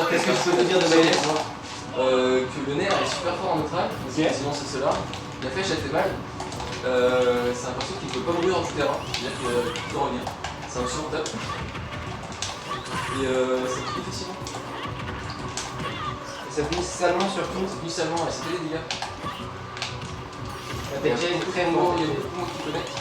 Qu'est-ce que tu peux te dire de Bayless? Que le nerf est super fort en neutral, sinon c'est cela. La flèche elle fait mal. C'est un perso qui ne peut pas mourir en tout terrain, c'est-à-dire qu'il peut revenir. C'est un sur top. Et ça tue effectivement. Et ça finit salement surtout. Ça finit seulement et c'était des dégâts. T'as déjà une très Il y a bonne. beaucoup de mots qui peut mettre.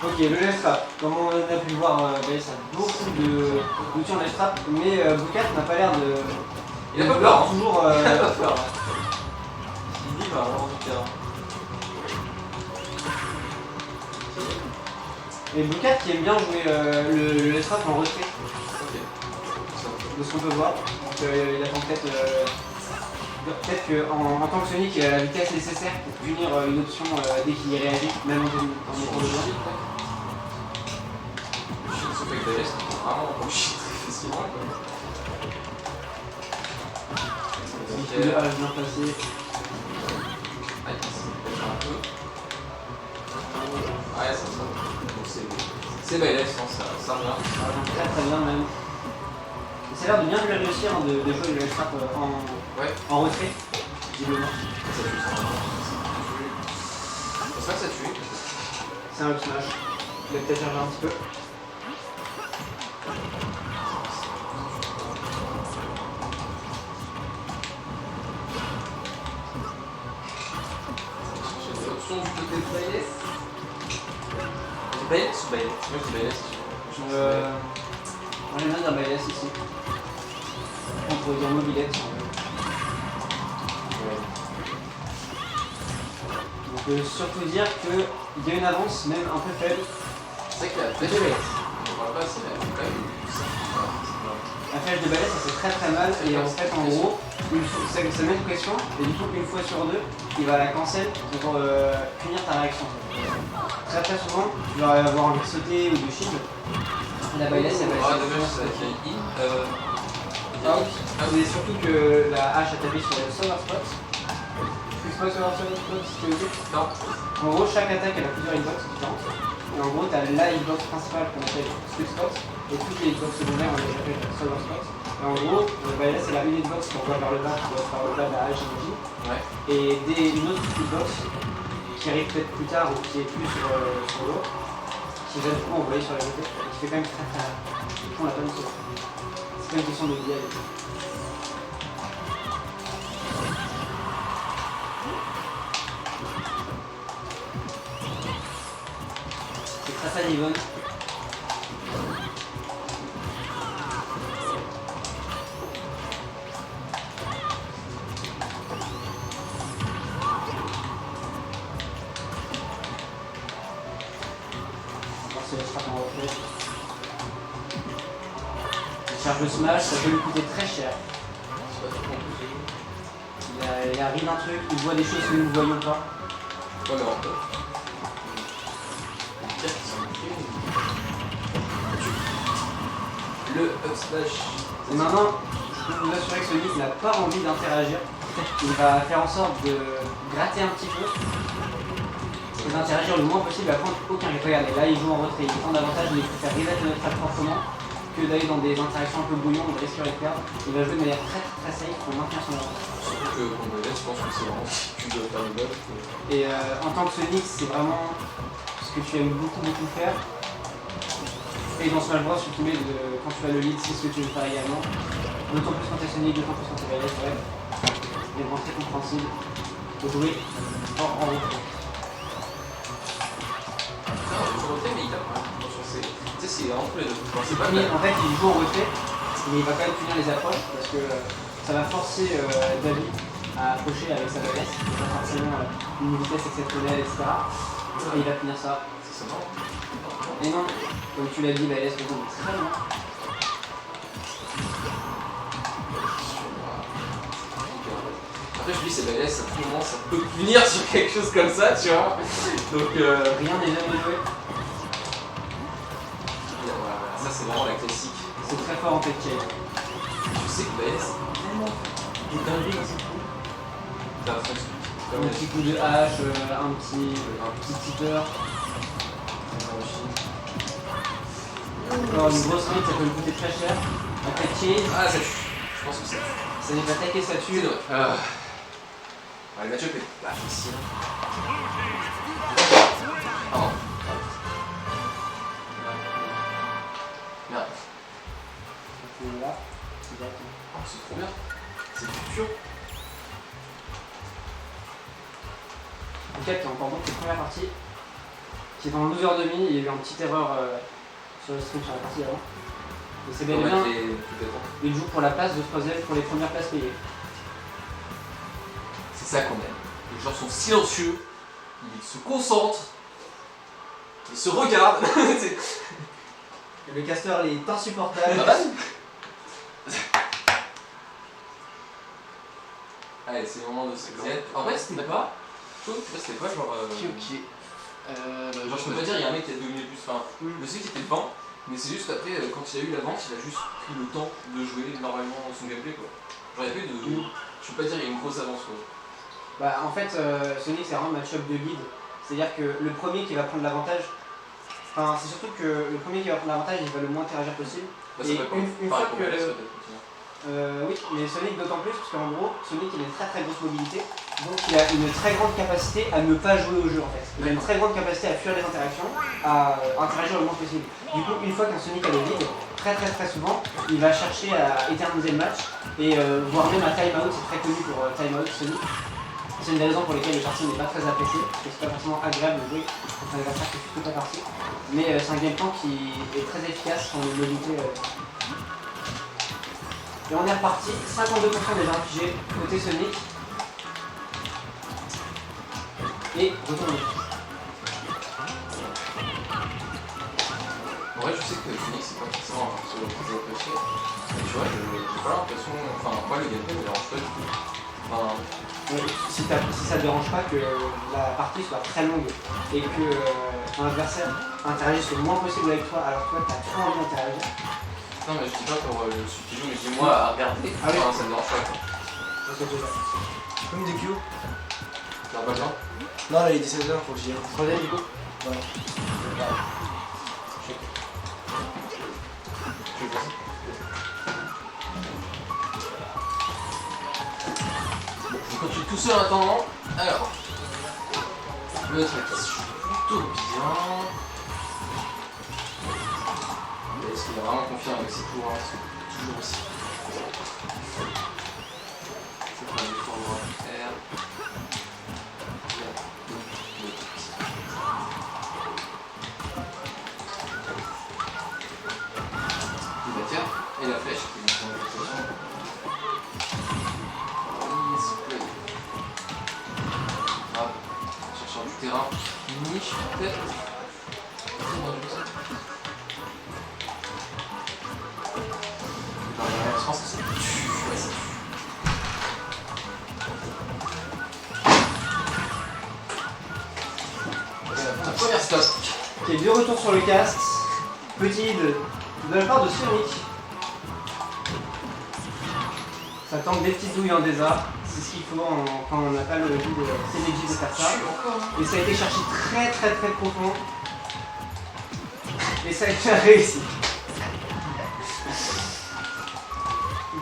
Ok, le left trap. Comme on a pu le voir, Bayless a beaucoup d'outils en left trap, mais Boucat n'a pas l'air de. Il a pas peur, hein. Toujours. Il a pas peur. Il dit, bah, vraiment du terrain. Et Boucat qui aime bien jouer le left trap en retrait, Ok. de ce qu'on peut voir. Donc il attend peut-être. Peut-être qu'en tant que Sonic, il a la vitesse nécessaire pour punir une option dès qu'il réagit, même en étant de loin. Sauf avec Bayless, vraiment on shit très facilement. Il a bien passé. Ouais, un peu. Ouais, ça. C'est Bayless, ça revient. Ça revient très très bien même. Et ça a l'air de bien lui réussir hein, de jouer le left trap en retrait, visiblement. Ça tue, ça revient. C'est vrai que ça tue. C'est un up smash. Il va peut-être charger un petit peu. J'ai des options du côté de Bayless. C'est Bayless ou Bayless? Moi je dis Bayless. Moi j'aime bien dire Bayless ici. On pourrait dire mobilette si on veut. On peut surtout dire qu'il y a une avance, même un peu faible. C'est vrai que la flèche, on parle pas assez, mais quand même. La flèche de Bayless ça fait très très mal et en fait en gros ça met une pression et du coup une fois sur deux il va la cancel pour punir ta réaction. Très très souvent tu vas avoir envie de sauter ou de shield. La Bayless elle va Ah, essayer dommage, c'est qu'il y a mais surtout que la hache a tapé sur le Solar Spot. Tu peux pas sur le Solar Spot si tu veux. Non. En gros chaque attaque elle a plusieurs hitbox différentes. Et en gros tu as la hitbox principale qu'on appelle Sweet Spot et toutes les hitbox secondaires on les appelle Solar Spot. Et en gros, Bayless c'est la une hitbox qu'on voit vers le bas, qui doit vers le bas de la hache j'imagine. Ouais. Et une autre hitbox qui arrive peut-être plus tard ou qui est plus sur l'eau, qui va du coup envoyer sur les côtés, et qui fait quand même très très. Qui font la peine sur. C'est pas une question de biais. C'est très très even. Il charge le smash, ça peut lui coûter très cher. Il arrive un truc, il voit des choses que nous ne voyons pas. Ouais, mais en fait. Le up smash. Et maintenant, je peux vous assurer que Sonic n'a pas envie d'interagir. Il va faire en sorte de gratter un petit peu. Et d'interagir le moins possible à prendre aucun risque. Regardez, là il joue en retrait, il prend davantage, mais il préfère reset notre attaque proprement que d'aller dans des interactions un peu bouillons, de risquer de perdre. Il va jouer de manière très très safe pour maintenir son avantage. Surtout que pour Bayless, je pense que c'est vraiment si tu dois faire le buff. Et en tant que Sonic, c'est vraiment ce que tu aimes beaucoup beaucoup faire. Et dans Smash Bros, tu mets quand tu as le lead, c'est ce que tu veux faire également. D'autant plus quand tu es Sonic, d'autant plus quand tu es Bayless, bref. C'est vraiment très compréhensible de jouer en retrait. Mais il tape pas. Tu sais, c'est vraiment tous les deux. C'est pas En fait, il joue en retrait, mais il va quand même punir les approches parce que ça va forcer David à approcher avec sa Bayless. Il n'a pas forcément une vitesse exceptionnelle, etc. Et il va punir ça. C'est marrant. Et non, comme tu l'as dit, Bayless retourne très loin. Après, je me dis, c'est Bayless, à tout moment, ça peut punir sur quelque chose comme ça, tu vois. Donc, Rien n'est jamais joué. voilà, ça, c'est vraiment la classique. C'est très fort en tech cage. Tu sais que Bayless, c'est tellement. Il est dingue dans cette poule. T'as l'impression que Un petit coup de hache, un petit tipper. Alors une grosse ride, ça peut me coûter très cher. Après Chase. Ah, ça tue. Je pense que ça tue. Ça n'est pas attaqué, ça tue. Le match-up est pas facile. Pardon. Merde. Là, directement. Oh, c'est trop bien. C'est du pur. En fait, encore donc la première partie, qui est dans 12h30, il y a eu une petite erreur sur le stream sur la partie avant. Et c'est bel et bien, il joue pour la place de Strozel pour les premières places payées. C'est ça qu'on aime. Les gens sont silencieux, ils se concentrent, ils se regardent. Le caster est insupportable. Allez, c'est le moment de se dire. En vrai, c'était pas. Je trouve que c'était pas genre. Ok. Genre, je peux pas dire, il y a un mec qui a dominé plus. Enfin, le celui qui était devant, mais c'est juste après, quand il a eu l'avance, il a juste pris le temps de jouer normalement son gameplay quoi. Genre, il y a pas eu de. Je peux pas dire, il y a une grosse avance quoi. Bah, en fait, Sonic c'est vraiment un match-up de lead. C'est-à-dire que le premier qui va prendre l'avantage. Enfin, c'est surtout que le premier qui va prendre l'avantage, il va le moins interagir possible. Bah, ça Et peut une fois que. peut-être. Oui, mais Sonic d'autant plus, parce qu'en gros, Sonic il a une très grosse mobilité, donc il a une très grande capacité à ne pas jouer au jeu en fait. Il a une très grande capacité à fuir les interactions, à interagir le moins possible. Du coup, une fois qu'un Sonic a le lead, très souvent, il va chercher à éterniser le match, et voire même à time-out, c'est très connu pour time-out Sonic. C'est une des raisons pour lesquelles le parti n'est pas très apprécié, parce que c'est pas forcément agréable de jouer contre un adversaire qui fait toute la partie. Mais c'est un game plan qui est très efficace quand on est mobilité. Et on est reparti, 52% déjà infligés côté Sonic. Et retourne. En vrai, je sais que Phoenix c'est pas forcément un perso très apprécié. Mais tu vois, j'ai pas l'impression. Enfin, moi le gameplay me dérange pas du tout. Enfin, Si ça te dérange pas que la partie soit très longue et que ton adversaire interagisse le moins possible avec toi alors que toi t'as trop envie d'interagir. non, mais je dis pas pour celui qui joue, mais je dis moi à regarder. Ah oui. Enfin, ça me dérange pas. Comme des Q. T'as pas le temps? Non, là il est 17h, faut que j'y aille. Troisième du coup. Ouais. Tu veux passer? Je continue tout seul en attendant. Alors, le truc qui se joue plutôt bien. Est-ce qu'il a vraiment confiance avec ses pouvoirs? Toujours aussi. C'est pas un effort à faire. Il va tiens, et la flèche qui est dans la position. Chercheur du terrain, niche peut-être. Je pense que ça tue. Ouais, ça tue. La première stop. Ok, deux retours sur le cast. Petit lead de la part de Sonic. Ça tente des petites douilles en désart. C'est ce qu'il faut quand on n'a pas le lead CDJ de faire ça. Et ça a été cherché très profond. Et ça a été réussi.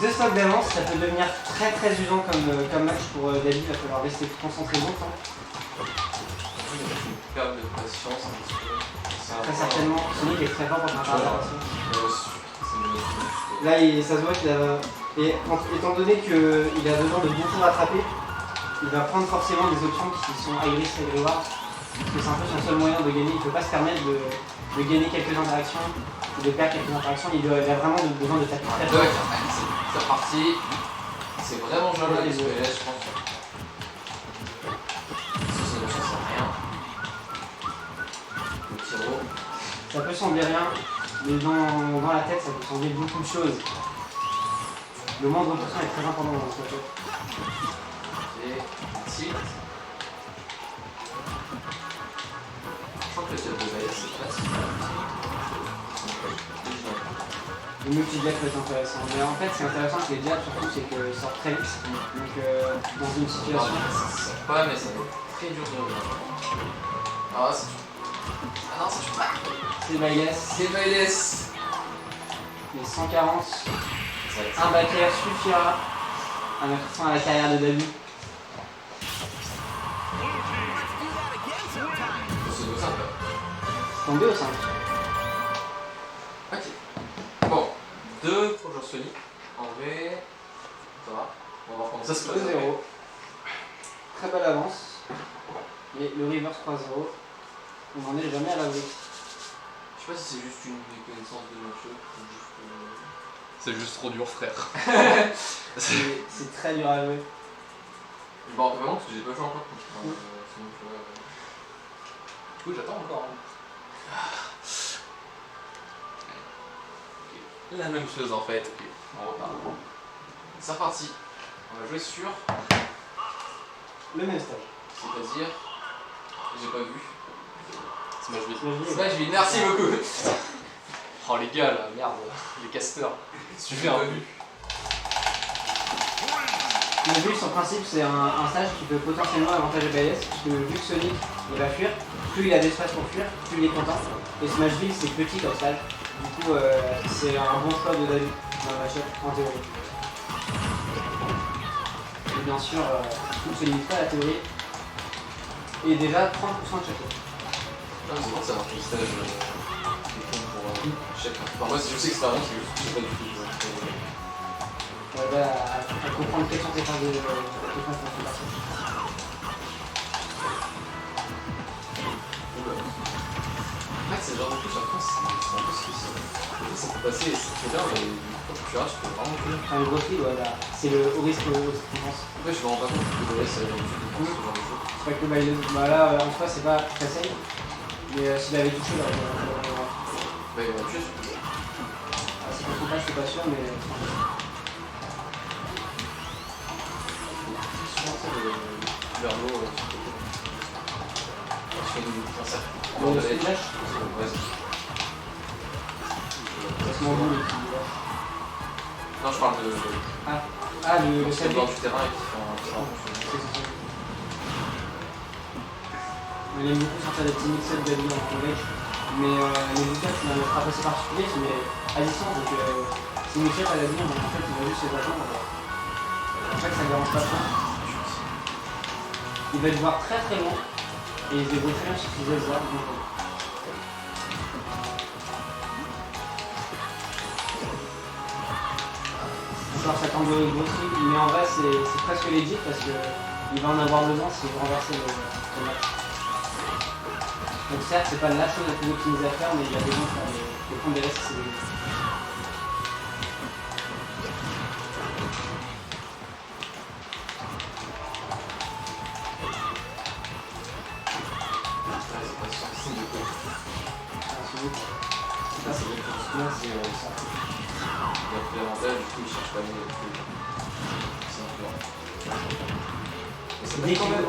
Deux stocks d'avance, ça peut devenir très usant comme match pour David, il va falloir rester concentré longtemps. Une perte de patience un petit peu. Très certainement, Sonic est très fort pour faire ça. C'est Là, ça se voit qu'il a... Et étant donné qu'il a besoin de beaucoup rattraper, il va prendre forcément des options qui sont high risk, high reward. Parce que c'est un peu son seul moyen de gagner, il ne peut pas se permettre de gagner quelques interactions, de perdre quelques interactions, il a vraiment besoin de taper très fort. C'est reparti. C'est vraiment jouable les ELS, je pense. Ça sert à rien. Le pyro. Ça peut sembler rien, mais dans la tête, ça peut sembler beaucoup de choses. Le moindre pourcent est très important dans ce jeu. Et tilt. Je crois que le tir de veille, c'est facile. Le multi-jab peut être intéressant. Mais en fait, ce qui est intéressant avec les jabs, surtout, c'est qu'ils sortent très vite. Donc, dans une situation. pas, mais ça va être très dur de revenir. Ah, c'est dur. Ah non, c'est dur. C'est Baïles. C'est Baïles. Les 140. Ça va être Un backer suffira à mettre fin à la carrière de David. c'est de 5 là. Tombé au 5. Ok. Bon, 2 pour joueur Sony. En vrai, ça va. On va voir comment ça se passe. 2-0. Très belle avance. Et le reverse 3-0. On n'en est jamais à la vue. Je sais pas si c'est juste une connaissance de notre jeu ou juste. C'est juste trop dur, frère. C'est très dur à jouer. Bon, vraiment, parce que j'ai pas joué encore. Sinon, du coup, j'attends encore. Hein. La même chose en fait. Ok, on repart. C'est reparti. On va jouer sur. Le même stage. C'est-à-dire. J'ai pas vu. Smashville. Smashville, merci beaucoup. Oh les gars là, merde, les casteurs. Super. Pas vu. Le but, son principe, c'est un stage qui peut potentiellement avantager Baïles, puisque vu que Sonic il va fuir, plus il a d'espace pour fuir, plus il est content. Et Smashville, c'est petit comme stage. Du coup, c'est un bon choix de David dans le match en théorie. Et bien sûr, tout ne se limite pas à la théorie. Et déjà 30% de château. Non, mais c'est bon, ça marche le stage. Des comptes pour chaque. Enfin, moi, je sais que c'est pas bon, c'est juste que je sais pas du tout. On va à comprendre quelles sont tes phases de partie. En fait, c'est le genre de truc, après, c'est un peu spécial. Ça peut passer, c'est trop bien, mais quand tu rates, tu peux vraiment plus. Enfin, le gros fil, ouais, là, c'est le au risque je pense. Après, je me rends pas compte que le reste, c'est l'habitude de prendre ce genre de choses. C'est pas que Baïles. Bah là, en soi, c'est pas très safe. Mais s'il avait touché, là, Bah, il va tuer, surtout. c'est pour son pas, je suis pas sûr, mais. Souvent, ça, le verlot, sur le côté. Je fais un cercle. Le splash, Vas-y. c'est mon boule qui. Non, je parle de. Ah, le C'est le salut. bord du terrain et qui fait un On aime beaucoup sortir des petits mix-ups d'habits en convex, mais les mix-ups, on a notre apprécié particulier qui est à distance, donc si une mix-up à l'avenir, en fait, il va juste les attendre. C'est pour ça que ça ne dérange pas trop. Il va être voir très très loin, et il se débrouille très bien sur ses ailes là. Encore ça tente de grosser, mais en vrai c'est presque legit parce qu'il va en avoir besoin s'il veut renverser le match. Donc certes c'est pas la chose la plus optimisée à faire, mais il y a besoin de faire des points de reste, c'est legit. Ah, c'est bien que tu te c'est ça. Il a pris l'avantage, du coup, il cherche pas mieux. C'est un peu.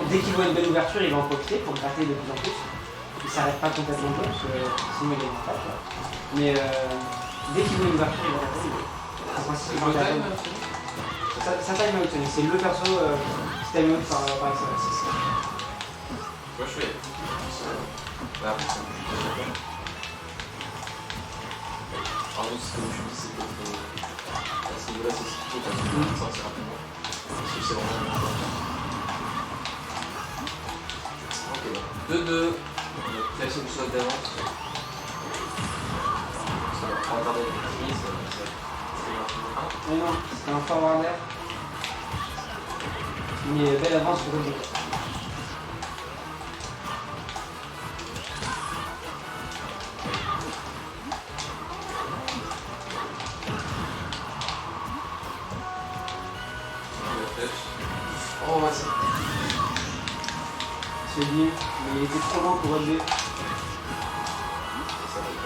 Dès qu'il voit une belle ouverture, il va en profiter pour gratter de plus en plus. Il s'arrête pas complètement peu, parce que sinon il est pas. Mais dès qu'il voit une ouverture, il va gratter. En principe, il va gratter. Ça time out, c'est le perso time out par excellence. Moi, je fais. Là, après, c'est un peu. Pardon, ce que je dis, c'est que. À ce niveau-là, c'est ce qu'il faut parce que je peux sortir rapidement. Parce que c'est vraiment. Ok, 2-2. Création du slot d'avance. Ça va prendre un quart d'heure de prise. Mais non, c'était un forwarder. Mais belle avance sur le jeu. Oh, ouais, c'est. C'est bien, mais il était trop loin pour relever. Ça va être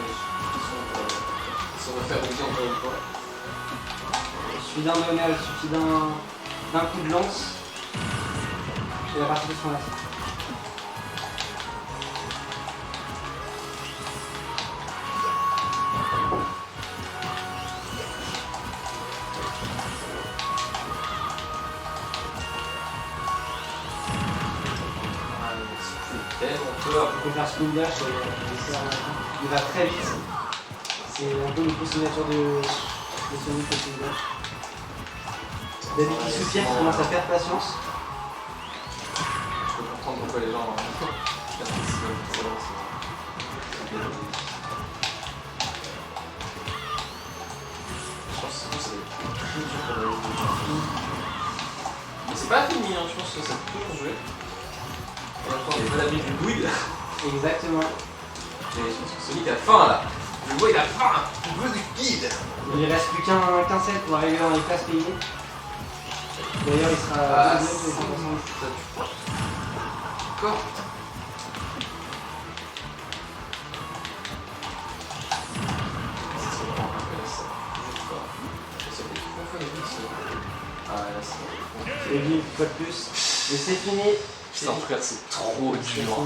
si on va faire des encore une fois. Il suffit d'un honneur, il suffit d'un coup de lance. Et la partie de son là. tellement peur. On peut faire Spoon Dash et il va très vite. C'est un peu une signature de Sonic le Spoon Dash. David qui soupire, qui commence à perdre patience. Je peux comprendre pourquoi les gens perdent un petit peu d'excellence. Je pense que surtout ça va être très dur pour la mais c'est pas fini, hein. Je pense que ça peut toujours jouer. Et encore, il n'y a pas d'abri du guide. Exactement. Mais je pense que Sonic a faim là. Je le vois, il a faim. Je veux du guide. Il ne reste plus qu'un set pour arriver dans les classes payées. D'ailleurs, il sera Ah, deuxième c'est pour les 100%. ça, tu crois. Encore. C'est vraiment intéressant. Toujours pas. Ça fait trop fun et tout, ça. Ah, là, c'est bon. Et lui, une fois de plus. Et c'est fini. Putain, frère, c'est trop dur.